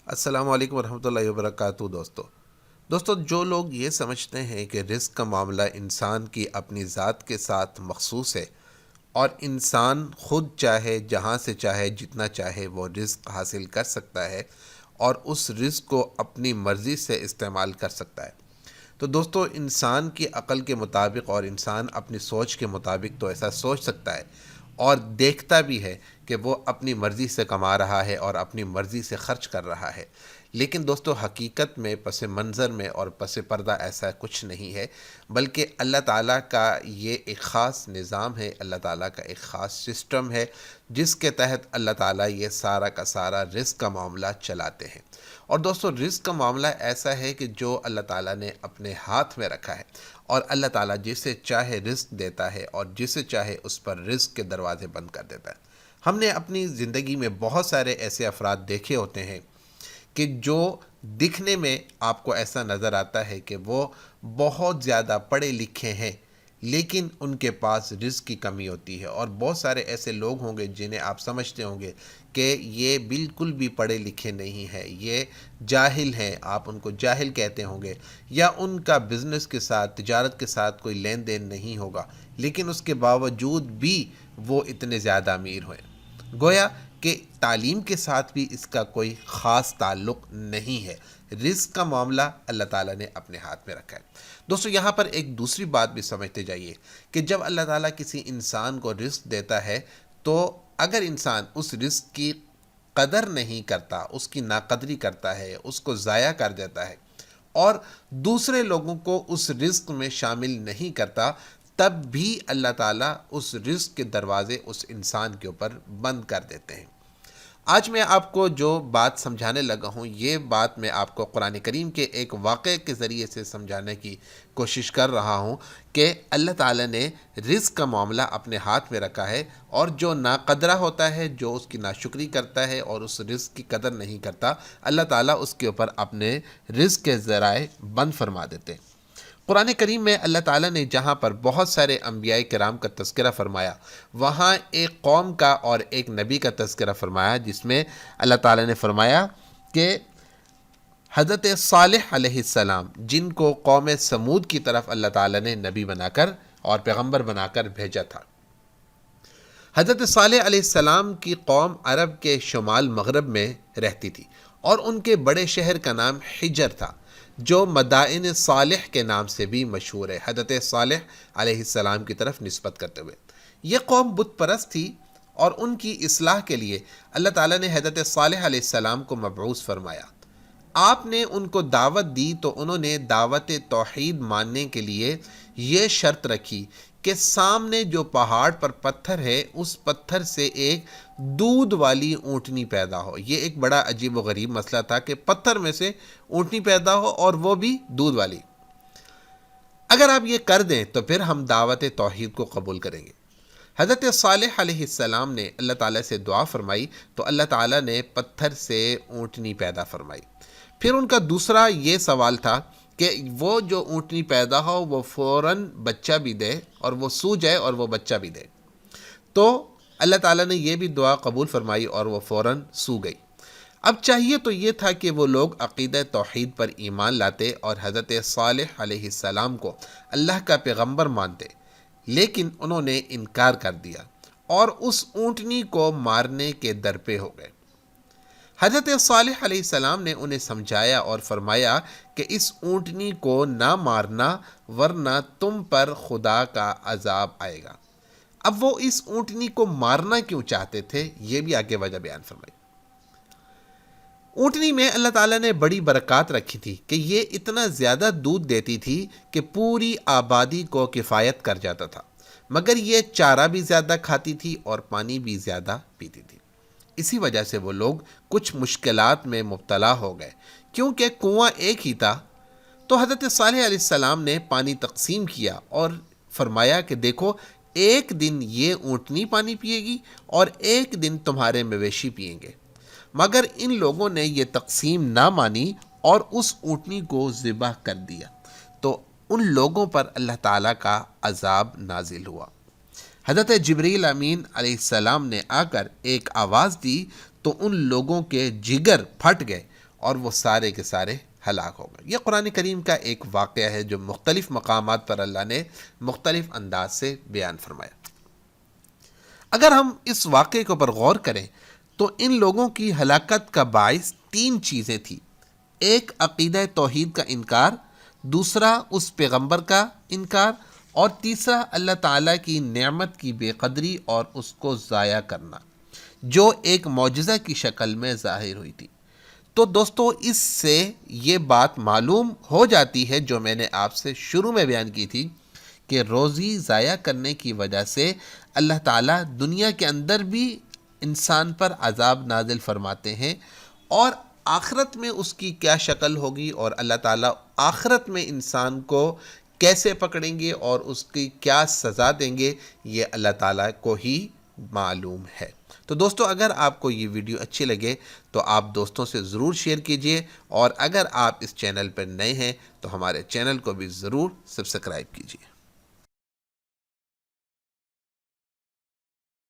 السلام علیکم ورحمۃ اللہ وبرکاتہ دوستو جو لوگ یہ سمجھتے ہیں کہ رزق کا معاملہ انسان کی اپنی ذات کے ساتھ مخصوص ہے اور انسان خود چاہے جہاں سے چاہے جتنا چاہے وہ رزق حاصل کر سکتا ہے اور اس رزق کو اپنی مرضی سے استعمال کر سکتا ہے، تو دوستو انسان کی عقل کے مطابق اور انسان اپنی سوچ کے مطابق تو ایسا سوچ سکتا ہے اور دیکھتا بھی ہے کہ وہ اپنی مرضی سے کما رہا ہے اور اپنی مرضی سے خرچ کر رہا ہے، لیکن دوستو حقیقت میں پس منظر میں اور پس پردہ ایسا کچھ نہیں ہے، بلکہ اللہ تعالیٰ کا یہ ایک خاص نظام ہے، اللہ تعالیٰ کا ایک خاص سسٹم ہے جس کے تحت اللہ تعالیٰ یہ سارا کا سارا رزق کا معاملہ چلاتے ہیں۔ اور دوستو رزق کا معاملہ ایسا ہے کہ جو اللہ تعالیٰ نے اپنے ہاتھ میں رکھا ہے، اور اللہ تعالیٰ جسے چاہے رزق دیتا ہے اور جسے چاہے اس پر رزق کے دروازے بند کر دیتا ہے۔ ہم نے اپنی زندگی میں بہت سارے ایسے افراد دیکھے ہوتے ہیں کہ جو دکھنے میں آپ کو ایسا نظر آتا ہے کہ وہ بہت زیادہ پڑھے لکھے ہیں، لیکن ان کے پاس رزق کی کمی ہوتی ہے، اور بہت سارے ایسے لوگ ہوں گے جنہیں آپ سمجھتے ہوں گے کہ یہ بالکل بھی پڑھے لکھے نہیں ہیں، یہ جاہل ہیں، آپ ان کو جاہل کہتے ہوں گے، یا ان کا بزنس کے ساتھ تجارت کے ساتھ کوئی لین دین نہیں ہوگا، لیکن اس کے باوجود بھی وہ اتنے زیادہ امیر ہوئے، گویا کہ تعلیم کے ساتھ بھی اس کا کوئی خاص تعلق نہیں ہے۔ رزق کا معاملہ اللہ تعالیٰ نے اپنے ہاتھ میں رکھا ہے۔ دوستو یہاں پر ایک دوسری بات بھی سمجھتے جائیے کہ جب اللہ تعالیٰ کسی انسان کو رزق دیتا ہے تو اگر انسان اس رزق کی قدر نہیں کرتا، اس کی ناقدری کرتا ہے، اس کو ضائع کر دیتا ہے اور دوسرے لوگوں کو اس رزق میں شامل نہیں کرتا، تب بھی اللہ تعالیٰ اس رزق کے دروازے اس انسان کے اوپر بند کر دیتے ہیں۔ آج میں آپ کو جو بات سمجھانے لگا ہوں، یہ بات میں آپ کو قرآن کریم کے ایک واقعے کے ذریعے سے سمجھانے کی کوشش کر رہا ہوں کہ اللہ تعالیٰ نے رزق کا معاملہ اپنے ہاتھ میں رکھا ہے، اور جو ناقدرہ ہوتا ہے، جو اس کی ناشکری کرتا ہے اور اس رزق کی قدر نہیں کرتا، اللہ تعالیٰ اس کے اوپر اپنے رزق کے ذرائع بند فرما دیتے ہیں۔ قرآن کریم میں اللہ تعالیٰ نے جہاں پر بہت سارے انبیاء کرام کا تذکرہ فرمایا، وہاں ایک قوم کا اور ایک نبی کا تذکرہ فرمایا، جس میں اللہ تعالیٰ نے فرمایا کہ حضرت صالح علیہ السلام، جن کو قوم سمود کی طرف اللہ تعالیٰ نے نبی بنا کر اور پیغمبر بنا کر بھیجا تھا۔ حضرت صالح علیہ السلام کی قوم عرب کے شمال مغرب میں رہتی تھی، اور ان کے بڑے شہر کا نام حجر تھا، جو مدائن صالح کے نام سے بھی مشہور ہے، حضرت صالح علیہ السلام کی طرف نسبت کرتے ہوئے۔ یہ قوم بت پرست تھی، اور ان کی اصلاح کے لیے اللہ تعالیٰ نے حضرت صالح علیہ السلام کو مبعوث فرمایا۔ آپ نے ان کو دعوت دی تو انہوں نے دعوت توحید ماننے کے لیے یہ شرط رکھی کہ سامنے جو پہاڑ پر پتھر ہے، اس پتھر سے ایک دودھ والی اونٹنی پیدا ہو۔ یہ ایک بڑا عجیب و غریب مسئلہ تھا کہ پتھر میں سے اونٹنی پیدا ہو اور وہ بھی دودھ والی۔ اگر آپ یہ کر دیں تو پھر ہم دعوت توحید کو قبول کریں گے۔ حضرت صالح علیہ السلام نے اللہ تعالیٰ سے دعا فرمائی تو اللہ تعالیٰ نے پتھر سے اونٹنی پیدا فرمائی۔ پھر ان کا دوسرا یہ سوال تھا کہ وہ جو اونٹنی پیدا ہو وہ فوراً بچہ بھی دے، اور وہ سو جائے اور وہ بچہ بھی دے۔ تو اللہ تعالیٰ نے یہ بھی دعا قبول فرمائی اور وہ فوراً سو گئی۔ اب چاہیے تو یہ تھا کہ وہ لوگ عقیدہ توحید پر ایمان لاتے اور حضرت صالح علیہ السلام کو اللہ کا پیغمبر مانتے، لیکن انہوں نے انکار کر دیا اور اس اونٹنی کو مارنے کے در پہ ہو گئے۔ حضرت صالح علیہ السلام نے انہیں سمجھایا اور فرمایا کہ اس اونٹنی کو نہ مارنا، ورنہ تم پر خدا کا عذاب آئے گا۔ اب وہ اس اونٹنی کو مارنا کیوں چاہتے تھے، یہ بھی آگے وجہ بیان فرمائی۔ اونٹنی میں اللہ تعالیٰ نے بڑی برکات رکھی تھی کہ یہ اتنا زیادہ دودھ دیتی تھی کہ پوری آبادی کو کفایت کر جاتا تھا، مگر یہ چارہ بھی زیادہ کھاتی تھی اور پانی بھی زیادہ پیتی تھی۔ اسی وجہ سے وہ لوگ کچھ مشکلات میں مبتلا ہو گئے، کیونکہ کنواں ایک ہی تھا۔ تو حضرت صالح علیہ السلام نے پانی تقسیم کیا اور فرمایا کہ دیکھو، ایک دن یہ اونٹنی پانی پیے گی اور ایک دن تمہارے مویشی پئیں گے۔ مگر ان لوگوں نے یہ تقسیم نہ مانی اور اس اونٹنی کو ذبح کر دیا، تو ان لوگوں پر اللہ تعالیٰ کا عذاب نازل ہوا۔ حضرت جبریل امین علیہ السلام نے آ کر ایک آواز دی تو ان لوگوں کے جگر پھٹ گئے اور وہ سارے کے سارے ہلاک ہو گئے۔ یہ قرآن کریم کا ایک واقعہ ہے جو مختلف مقامات پر اللہ نے مختلف انداز سے بیان فرمایا۔ اگر ہم اس واقعے کے اوپر غور کریں تو ان لوگوں کی ہلاکت کا باعث 3 چیزیں تھیں۔ ایک عقیدہ توحید کا انکار، دوسرا اس پیغمبر کا انکار، اور تیسرا اللہ تعالیٰ کی نعمت کی بے قدری اور اس کو ضائع کرنا، جو ایک معجزہ کی شکل میں ظاہر ہوئی تھی۔ تو دوستو اس سے یہ بات معلوم ہو جاتی ہے جو میں نے آپ سے شروع میں بیان کی تھی کہ روزی ضائع کرنے کی وجہ سے اللہ تعالیٰ دنیا کے اندر بھی انسان پر عذاب نازل فرماتے ہیں، اور آخرت میں اس کی کیا شکل ہوگی اور اللہ تعالیٰ آخرت میں انسان کو کیسے پکڑیں گے اور اس کی کیا سزا دیں گے، یہ اللہ تعالیٰ کو ہی معلوم ہے۔ تو دوستو اگر آپ کو یہ ویڈیو اچھی لگے تو آپ دوستوں سے ضرور شیئر کیجئے، اور اگر آپ اس چینل پر نئے ہیں تو ہمارے چینل کو بھی ضرور سبسکرائب کیجئے۔